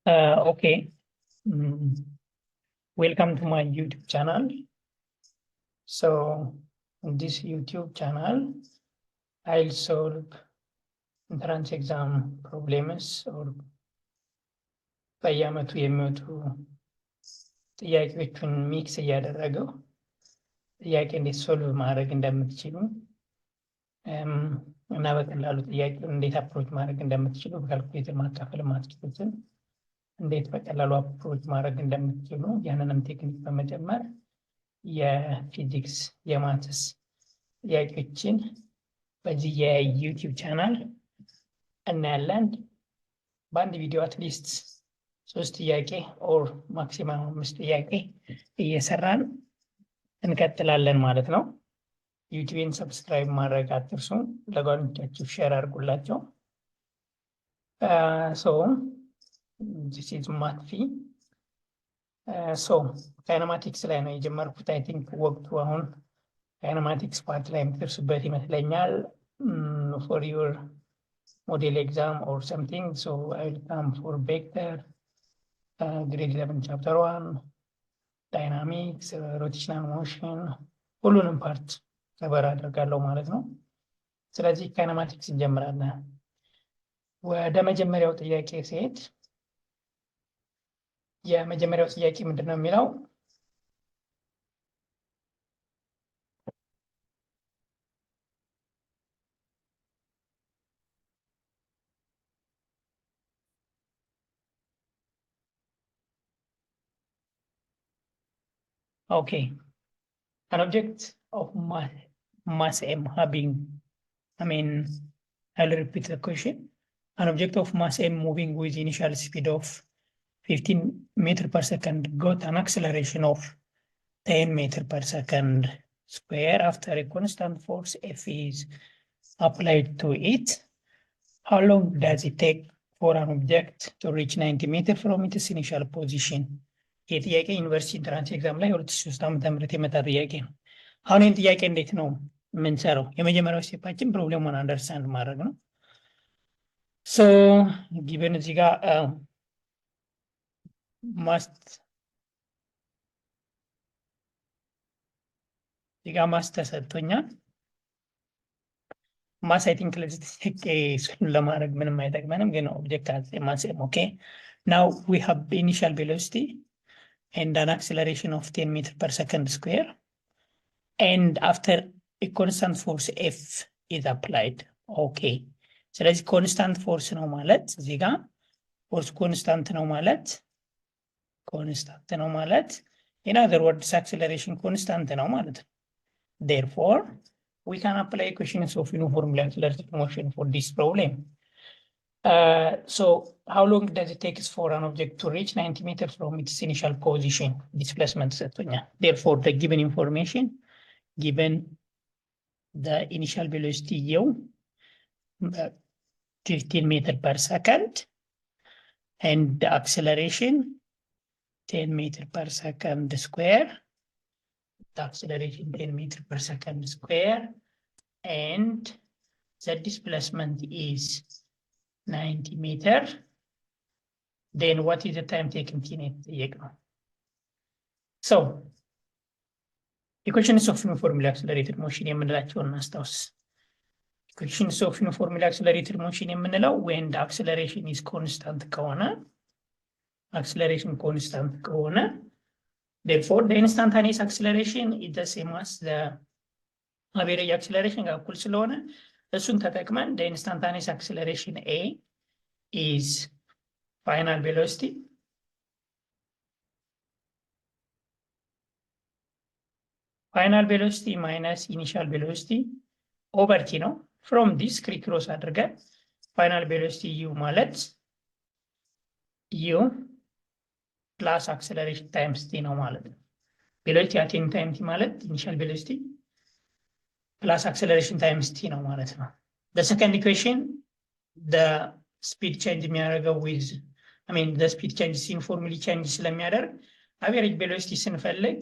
Okay. Welcome to my YouTube channel. So in this YouTube channel, I'll solve entrance exam problems or በየዓመቱ የሚወጡ ጥያቄዎችን ሚክስ እያደረገው ጥያቄ እንዴት ሶልቭ ማድረግ እንደምትችሉ እና በቀላሉ ጥያቄውን እንዴት አፕሮች ማድረግ እንደምትችሉ በካልኩሌተር ማካፈል ማትችሉትን እንዴት በቀላሉ አፕሮች ማድረግ እንደምትችሉ ያንንም ቴክኒክ በመጨመር የፊዚክስ የማትስ ጥያቄዎችን በዚህ የዩቲዩብ ቻናል እናያለን። በአንድ ቪዲዮ አትሊስት 3 ጥያቄ ኦር ማክሲማም 5 ጥያቄ እየሰራን እንቀጥላለን ማለት ነው። ዩቲዩብን ሰብስክራይብ ማድረግ አትርሱ፣ ለጓደኞቻችሁ ሼር አድርጉላቸው። This is Mathphy. Kinematics ላይ ነው የጀመርኩት። I think ወቅቱ አሁን kinematics ፓርት ላይ የምትደርሱበት ይመስለኛል for your model exam or something. So I will come for vector, grade 11 chapter 1, dynamics, rotational motion, ሁሉንም ፓርት ከበር አደርጋለሁ ማለት ነው። ስለዚህ kinematics እንጀምራለን። ወደ መጀመሪያው ጥያቄ ሲሄድ የመጀመሪያው ጥያቄ ምንድነው የሚለው? Okay, an object of mass m having, I'll repeat the question. An object of mass m moving with initial speed of 15 meters per second got an acceleration of 10 meters per second square after a constant force F is applied to it. How long does it take for an object to reach 90 meters from its initial position? ይህ ጥያቄ ዩኒቨርሲቲ ኢንትራንስ ኤግዛም ላይ 2003 ዓ.ም የመጣ ጥያቄ ነው። አሁን ይህን ጥያቄ እንዴት ነው የምንሰራው? የመጀመሪያው ስቴፓችን ፕሮብሌሙን አንደርስታንድ ማድረግ ነው። ጊቨን እዚህ ጋር ማስ ተሰጥቶኛል። ማስ አይ ቲንክ ለዚህ ጥያቄ እሱን ለማድረግ ምንም አይጠቅመንም፣ ግን ኦብጀክት አዝ ማስ ኤም። ኦኬ ናው ዊ ሃቭ ኢኒሻል ቬሎሲቲ and an acceleration of 10 meters per second square, and after a constant force F is applied. Okay, ስለዚህ constant force ነው ማለት እዚህ ጋር force constant ነው ማለት in other words acceleration constant ነው ማለት ነው። Therefore we can apply equations of uniformly accelerated motion for this problem. So how long does it take for an object to reach 90 meters from its initial position? Displacement ሰጥቶኛል። Therefore the given information, given the initial velocity u 15 meters per second and the acceleration 10 meters per second square, the acceleration 10 meters per second square, and the displacement is 90 meters. Then what is the time taken to get? So equations of uniformly accelerated motion የምንላቸውን እናስታውስ። equations of uniformly accelerated motion የምንለው when the acceleration is constant ከሆነ therefore the instantaneous acceleration is the same as the average acceleration ጋር እኩል ስለሆነ እሱን ተጠቅመን the instantaneous acceleration A is final velocity minus initial velocity over t ነው። from this ክሪክሮስ አድርገን final velocity u ማለት u plus acceleration times t ነው ማለት ነው። velocity at any time t ማለት initial velocity plus acceleration times t ነው ማለት ነው። The second equation, the speed change የሚያደርገው with the speed change uniformly change ስለሚያደርግ average velocity ስንፈልግ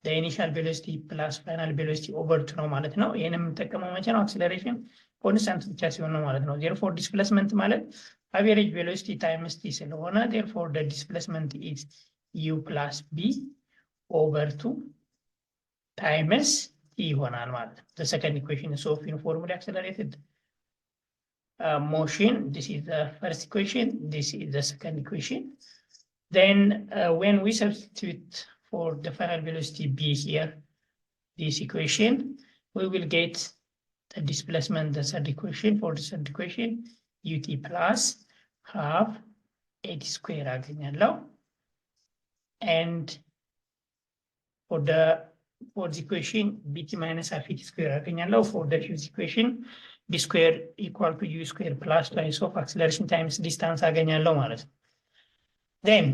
the initial velocity plus final velocity over 2 ነው ማለት ነው። ይሄንን የምንጠቀመው መቼ ነው? አክሰለሬሽን ኮንስታንት ብቻ ሲሆን ነው ማለት ነው። therefore displacement ማለት average velocity times t ስለሆነ therefore the displacement is u plus b over 2 times t ይሆናል ማለት ነው። the second equation is of uniformly accelerated motion. This is the first equation, this is the second equation. Then when we substitute for the final velocity b here, this equation, we will get the displacement, the third equation. For the third equation, ut plus half at square አገኛለሁ and for the fourth equation bt minus half at square አገኛለሁ. For the fifth equation b square equal to u square plus twice of acceleration times distance አገኛለሁ ማለት ነው። then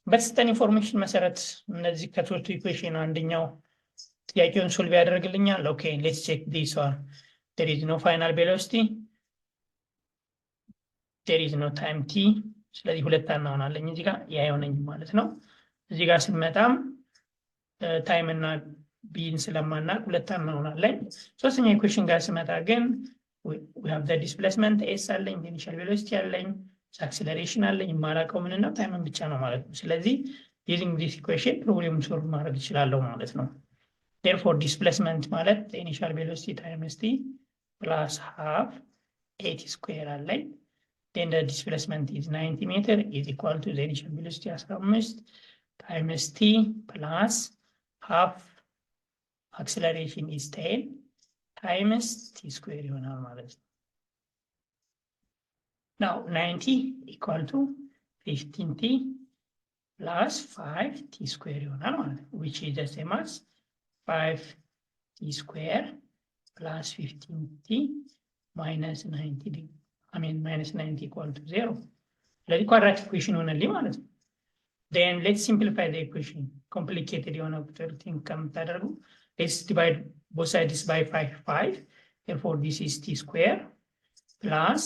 በተሰጠን ኢንፎርሜሽን መሰረት እነዚህ ከሶስቱ ኢኩዌሽን አንደኛው ጥያቄውን ሶልቭ ያደርግልኛል። ኦኬ ሌትስ ቼክ ዲስ ዋን there is no final velocity, there is no time t ስለዚህ ሁለት አናውናለኝ እዚህ ጋር ያ የሆነኝ ማለት ነው። እዚህ ጋር ስንመጣም ታይም እና ቢን ስለማናቅ ሁለት አናውናለኝ። ሶስተኛ ኢኩዌሽን ጋር ስመጣ ግን we have the displacement s አለኝ፣ initial velocity አለኝ፣ acceleration አለኝ። የማላውቀው ምን ነው ታይምን ብቻ ነው ማለት ነው። ስለዚህ using this equation ፕሮብሌሙን ሶልቭ ማድረግ እችላለሁ ማለት ነው። therefore displacement ማለት the initial velocity times t plus half at square አለኝ then the displacement is 90 meter is equal to the initial velocity 15 times t plus half acceleration is 10 times t square ይሆናል ማለት ነው። now 90 equal to 15t plus 5t square ይሆናል ማለት ነው which is the same as 5t square plus 15t minus 90 minus 90 equal to 0. Let the quadratic equation only ማለት ነው። then let's simplify the equation. complicated የሆነ ቁጥር thing ከምታደርጉ let's divide both sides by 5 therefore this is t square plus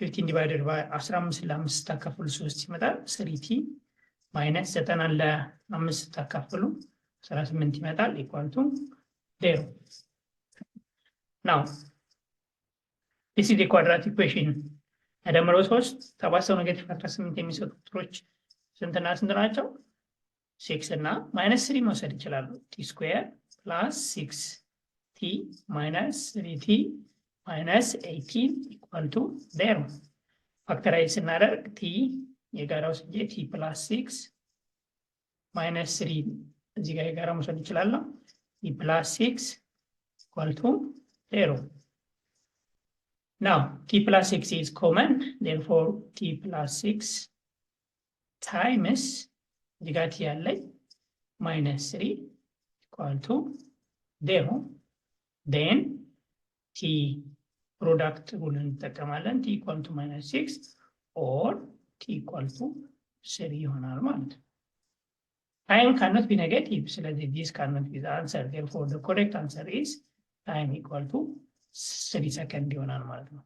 15 divided by 15 ለ5 ታካፍሉ 3 ይመጣል 3t minus 9 ለ5 ታካፍሉ 18 ይመጣል equal to 0. now this is the quadratic equation. አደምረው 3 ተባሰው ኔጌቲቭ 18 የሚሰጡ ቁጥሮች ስንትና ስንት ናቸው? 6 እና -3 መውሰድ ይችላሉ። t square plus 6t minus 3t minus 18 equal to 0. ፋክተራይዝ ስናደርግ t የጋራው ስጄ t plus 6 minus 3 እዚህ ጋር የጋራ መውሰድ ይችላል። t plus 6 equal to 0. now t plus 6 is common, therefore t plus 6 times እዚህ ጋር t ያለኝ minus 3 equal to 0. then t product ሩልን እንጠቀማለን t equal to minus 6 or t equal to 3 ይሆናል ማለት ነው። time cannot be negative, ስለዚህ this cannot be the answer. therefore the correct answer is time equal to 3 seconds ይሆናል ማለት ነው።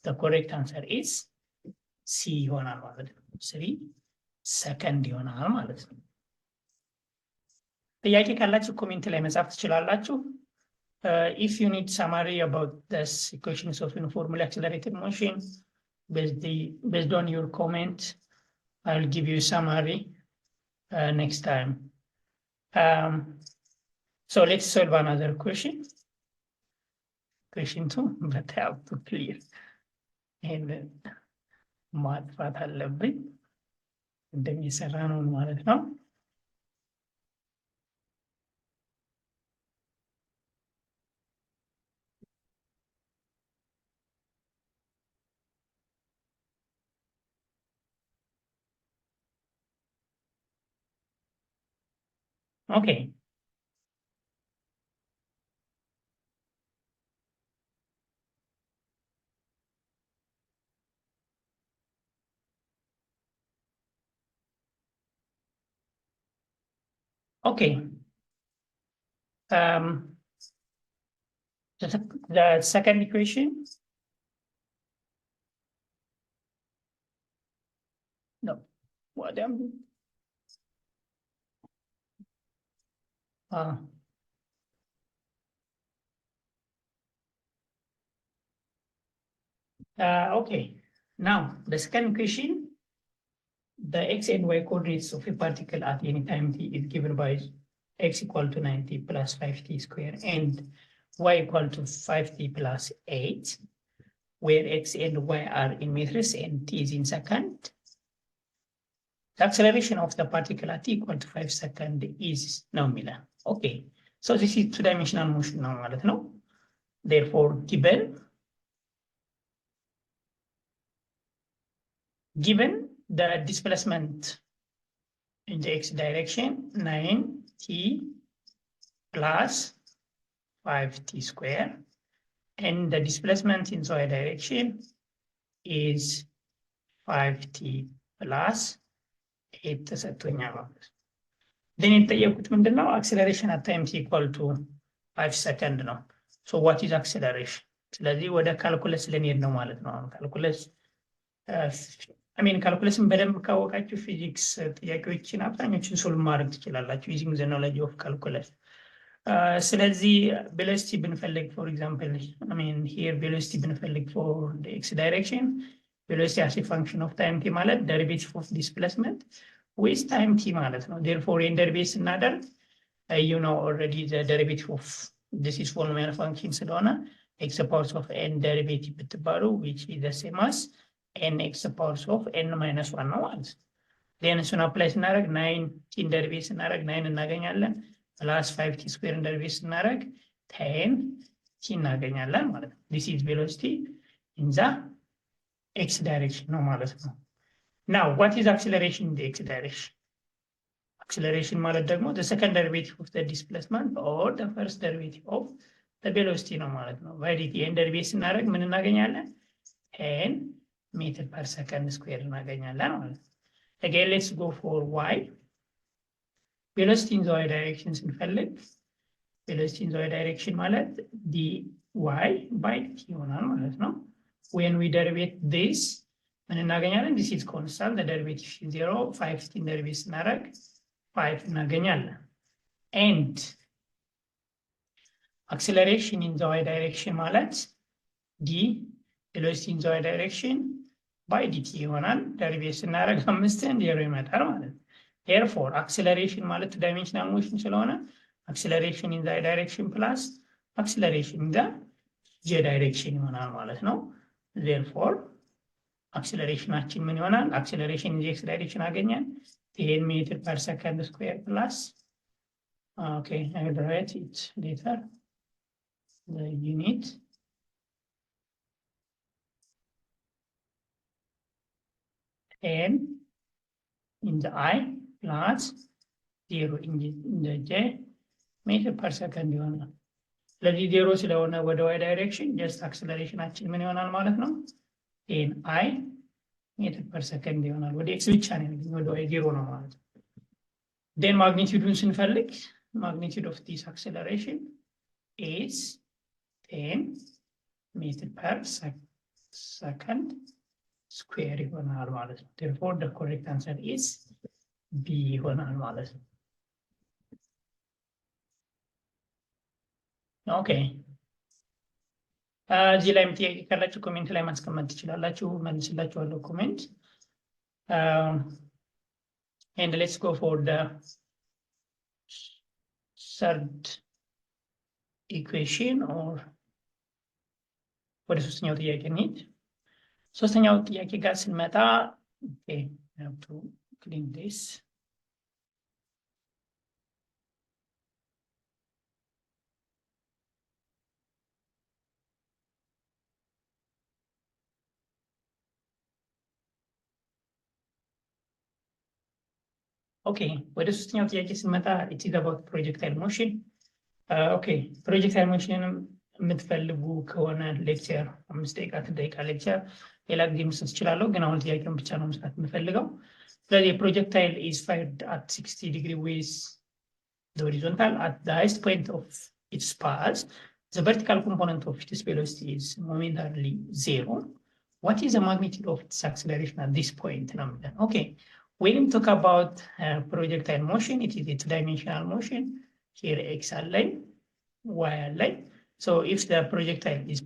the correct answer is c ይሆናል ማለት ነው። 3 seconds ይሆናል ማለት ነው። ጥያቄ ካላችሁ ኮሜንት ላይ መጻፍ ትችላላችሁ። if you need summary about this equations of uniformly accelerated motion based on your comment, I'll give you a summary next time. So let's solve another question. Question 2, but I have to clear. And ማጥፋት አለብኝ እንደሚሰራ ነው ማለት ነው። okay okay the second equation no what am Okay, now the second question, the x and y coordinates of a particle at any time t is given by x equal to 90 plus 5t squared and y equal to 5t plus 8, where x and y are in meters and t is in second. The acceleration of the particle at t equal to 5 seconds is nominal. Okay, so this is two-dimensional motion now, no? Therefore, given the displacement in the x direction, 9t plus 5t squared, and the displacement in the y direction is 5t plus 8 ተሰጥቶኛል። then የተጠየቁት ምንድነው? acceleration at time t equal to 5 seconds ነው። so what is acceleration? ስለዚህ ወደ ካልኩለስ ልንሄድ ነው ማለት ነው። ካልኩለስ ካልኩለስን በደንብ ካወቃችሁ ፊዚክስ ጥያቄዎችን አብዛኞቹን ሶልቭ ማድረግ ትችላላችሁ using the knowledge of calculus። ስለዚህ velocity ብንፈልግ for example here velocity ብንፈልግ for the x direction, velocity as a function of time t ማለት derivative of displacement with time t ማለት ነው። therefore in derivative ስናደርግ you know already the derivative of this is polynomial function ስለሆነ x powers of n derivative ብትባሉ which is the same as n x powers of n minus 1 ነው ማለት ነው። then እሱን apply ስናደርግ 9 derivative ስናደርግ 9 እናገኛለን plus 5t square derivative ስናደርግ 10t እናገኛለን ማለት ነው። this is velocity in the x direction ነው ማለት ነው። now what is acceleration in the x direction? acceleration ማለት ደግሞ the second derivative of the displacement or the first derivative of the velocity ነው ማለት ነው። by dt n derivative ስናደርግ ምን እናገኛለን? 10 meter per second square እናገኛለን ማለት ነው። again let's go for y. velocity in the y direction ስንፈልግ velocity in the y direction ማለት dy by t ይሆናል ማለት ነው። when we derivate this ምን እናገኛለን? this is constant, the derivative is 0, 5 derivative ስናደርግ 5 እናገኛለን። and acceleration in the y direction ማለት d velocity in the y direction by dt ይሆናል። derivative ስናደርግ 5 0 ይመጣል ማለት ነው። therefore acceleration ማለት two dimensional motion ስለሆነ acceleration in the y direction plus acceleration in the j direction ይሆናል ማለት ነው። therefore acceleration ምን ይሆናል? acceleration in the x direction አገኘን 10 meter per second square plus okay I will write it later the unit n in the I plus 0 in the j meter per second ይሆናል። ስለዚህ 0 ስለሆነ ወደ y direction just acceleration ምን ይሆናል ማለት ነው? n I meter per second ይሆናል። ወደ x ብቻ ነው ወደ y 0 ነው ማለት ነው። then magnitude ስንፈልግ magnitude of this acceleration is 10 meter per second square ይሆናል ማለት ነው። therefore the correct answer is b ይሆናል ማለት ነው። ኦኬ እዚህ ላይ ጥያቄ ካላችሁ ኮሜንት ላይ ማስቀመጥ ትችላላችሁ፣ መልስላችኋለሁ ኮሜንት። and let's go for the third equation or ወደ ሶስተኛው ጥያቄ እንሂድ። ሶስተኛው ጥያቄ ጋር ስንመጣ okay I have to clean this. okay ወደ ሶስተኛው ጥያቄ ስንመጣ it is about projectile motion. okay projectile motion የምትፈልጉ ከሆነ ሌክቸር 5 ደቂቃ 10 ደቂቃ ሌክቸር ሌላ ጊዜ መስጠት እችላለሁ፣ ግን አሁን ጥያቄውን ብቻ ነው መስራት የምፈልገው። ስለዚህ projectile is fired at 60 degree with the horizontal at the highest point of its path. The vertical component of its velocity is momentarily 0. What is the magnitude of its acceleration at this point? Okay, when we talk about projectile motion, it is a two-dimensional motion. here x አለኝ y አለኝ so if the projectile is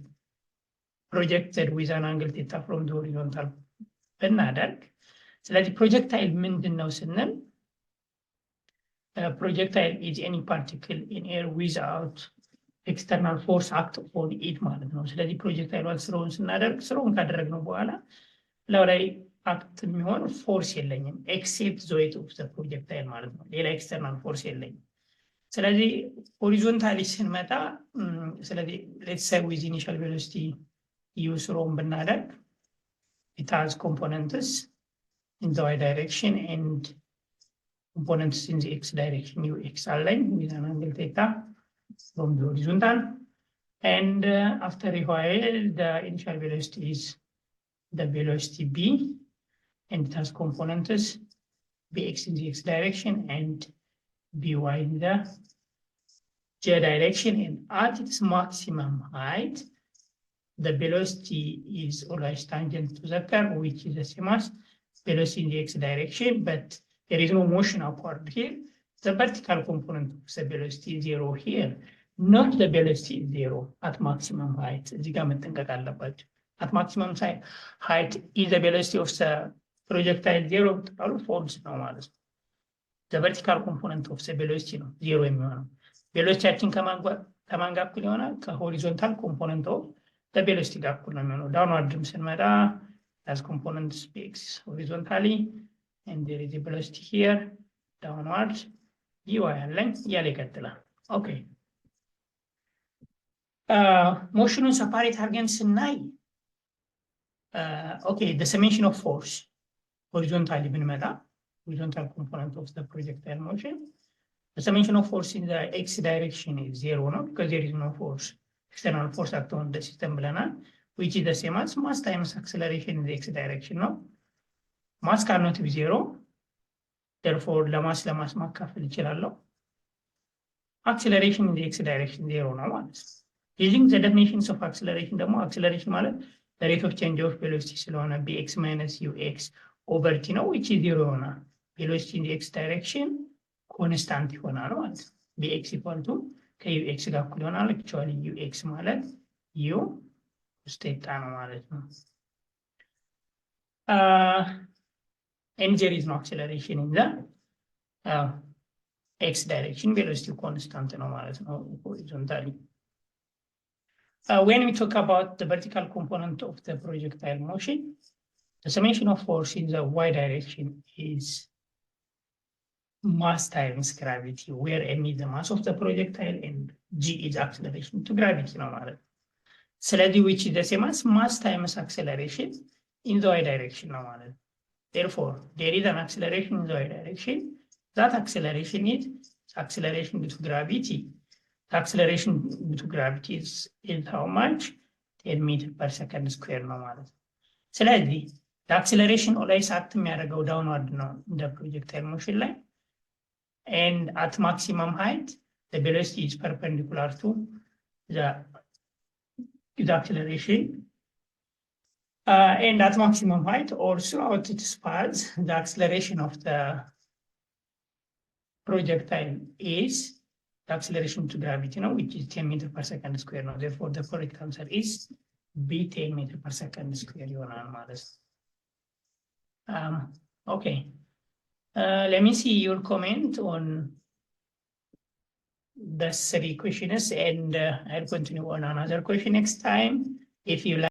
projected with an angle theta from the horizontal ብናደርግ ስለዚህ projectile ምንድን ነው ስንል projectile is any particle in air without external force act on it ማለት ነው ስለዚህ projectile ስራውን ስናደርግ ስራውን ካደረግነው በኋላ ላይ አክት የሚሆን ፎርስ የለኝም except the weight of the projectile ማለት ነው ሌላ external force የለኝም ስለዚህ horizontally ስንመጣ ስለዚህ let's say with initial velocity u ስራውን ብናደርግ it has components in the y direction and components in the x direction ux align with an angle theta from the horizontal and after a while the initial velocity is the velocity b and it has components bx in the x direction and by in the j direction and at its maximum height the velocity is always tangent to the curve which is the same as velocity in the x direction but there is no motion upward here the vertical component of the velocity is 0 here not the velocity is 0 at maximum height እዚህ ጋር መጠንቀቅ አለባችሁ at maximum height is the velocity of the projectile 0 ተባሉ false ነው ማለት ነው the vertical component of the velocity ነው 0 የሚሆነው velocityችን ከማን ጋር እኩል ይሆናል ከሆሪዞንታል ኮምፖነንት ኦፍ the velocity ጋር እኩል ነው የሚሆነው downward ስንመጣ as components bx horizontally and there is a velocity here downward dy አለኝ ያለ ይቀጥላል okay motionን separate አድርገን ስናይ okay the summation of force horizontally ብንመጣ horizontal component of the projectile motion the summation of force in the x direction is 0 no because there is no force external force acting on the system ብለናል which is the same as mass times acceleration in the x direction no mass cannot be 0 therefore ለማስ ማካፈል ይችላል acceleration in the x direction 0 ነው ማለት ነው using the definitions of acceleration ደግሞ acceleration ማለት the rate of change of velocity ስለሆነ bx minus ux over t ነው which is 0 ይሆናል velocity in the x direction constant ይሆናል ማለት ነው bx equal to kux ጋር እኩል ይሆናል actually ux ማለት u ስቴታ ነው ማለት ነው and there is no acceleration in the x direction velocity constant ነው ማለት ነው horizontally when we talk about the vertical component of the projectile motion the summation of force in the y direction is mass times gravity where m is the mass of the projectile and g is acceleration to gravity ነው ማለት ነው ስለዚህ which is the same as mass times acceleration in the y direction ነው ማለት ነው therefore there is an acceleration in the y direction that acceleration is acceleration due to gravity the acceleration due to gravity is how much 10 meters per second square ነው ማለት ነው ስለዚህ the acceleration always act የሚያደርገው downward ነው the projectile motion ላይ and at maximum height the velocity is perpendicular to the acceleration and at maximum height or throughout its path the acceleration of the projectile is the acceleration to gravity now which is 10 meters per second square now therefore the correct answer is b 10 meters per second square ይሆናል ማለት okay let me see your comment on the 3 questions and I'll continue on another question next time if you like